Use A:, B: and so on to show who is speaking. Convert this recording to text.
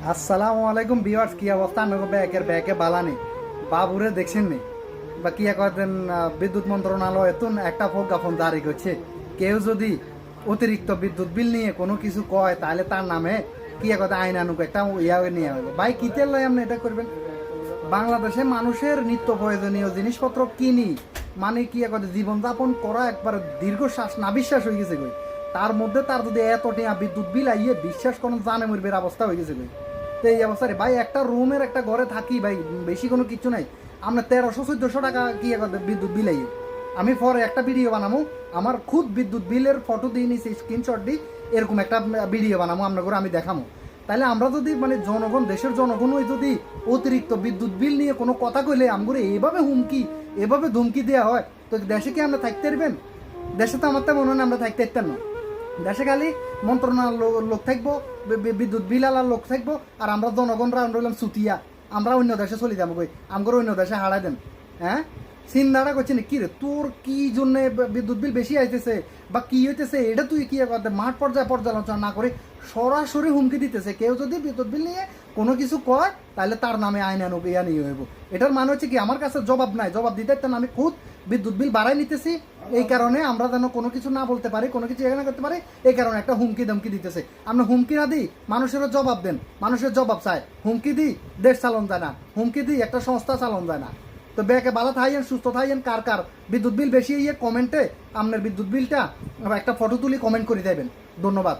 A: আসসালামু আলাইকুম ভিউয়ার্স, কি অবস্থা? আমাকে ব্যাকে বালানি বাবুরে দেখছেন নি বা কি করেন? বিদ্যুৎ মন্ত্রণালয় এত একটা প্রজ্ঞাপন জারি করছে, কেউ যদি অতিরিক্ত বিদ্যুৎ বিল নিয়ে কোনো কিছু কয় তাহলে তার নামে কি কথা আইন আনুক একটা নিয়ে হবে। ভাই কিতের লয় আপনি এটা করবেন? বাংলাদেশে মানুষের নিত্য প্রয়োজনীয় জিনিসপত্র কিনি মানে কি কথা জীবনযাপন করা একবার দীর্ঘশ্বাস না বিশ্বাস হয়ে গেছে কই। তার মধ্যে তার যদি এত টিয়া বিদ্যুৎ বিল আইয়ে বিশ্বাস করেন জানে মরবের অবস্থা হয়ে গেছে কই। তো এই অবস্থায় ভাই একটা রুমের একটা ঘরে থাকি ভাই, বেশি কোনো কিছু নাই, আমরা 1300-1400 টাকা কি কথা বিদ্যুৎ বিল আইয়ে। আমি পরে একটা ভিডিও বানাবো, আমার খুদ বিদ্যুৎ বিলের ফটো দিয়ে নিছি, স্ক্রিনশট দিই, এরকম একটা ভিডিও বানাবো আপনার করে আমি দেখাবো। তাহলে আমরা যদি মানে জনগণ, দেশের জনগণই যদি অতিরিক্ত বিদ্যুৎ বিল নিয়ে কোনো কথা কইলে আমগুলো এইভাবে হুমকি এভাবে ধুমকি দেওয়া হয়, তো দেশে কি আমরা থাকতে পারবেন? দেশে তো আমার তো মনে হয় আমরা থাকতে পারতাম না। দেশে খালি মন্ত্রণালয় লোক থাকবো, বিদ্যুৎ বিল আলার লোক থাকবো, আর আমরা জনগণরা আমরা হইলাম সুতিয়া, আমরা অন্য দেশে চলে যাবো কই, আমগর অন্য দেশে হারাই দেন। হ্যাঁ, চিন্তাটা করছি না কি রে, তোর কি জন্য বিদ্যুৎ বিল বেশি আইতেছে বা কি হইতেছে, এটা তুই কি মাঠ পর্যায়ে পর্যালোচনা না করে সরাসরি হুমকি দিতেছে। কেউ যদি বিদ্যুৎ বিল নিয়ে কোনো কিছু কয় তাহলে তার নামে আইন আনুক ইয়া নিয়ে হইব। এটার মানে হচ্ছে কি, আমার কাছে জবাব নাই, জবাব দিতে আমি খুদ বিদ্যুৎ বিল বাড়াই নিতেছি, এই কারণে আমরা যেন কোনো কিছু না বলতে পারি, কোনো কিছু এখানে করতে পারি, এই কারণে একটা হুমকি ধমকি দিতেছে। আমরা হুমকি না দিই, মানুষেরও জবাব দেন, মানুষের জবাব চায়। হুমকি দিই দেশ চালন যায় না, হুমকি দিই একটা সংস্থা চালন যায় না। তো ব্যাকে ভালো থাকেন, সুস্থ থাকেন। কার কার বিদ্যুৎ বিল বেশি ইয়ে কমেন্টে আপনার বিদ্যুৎ বিলটা একটা ফটো তুলি কমেন্ট করে দেবেন। ধন্যবাদ।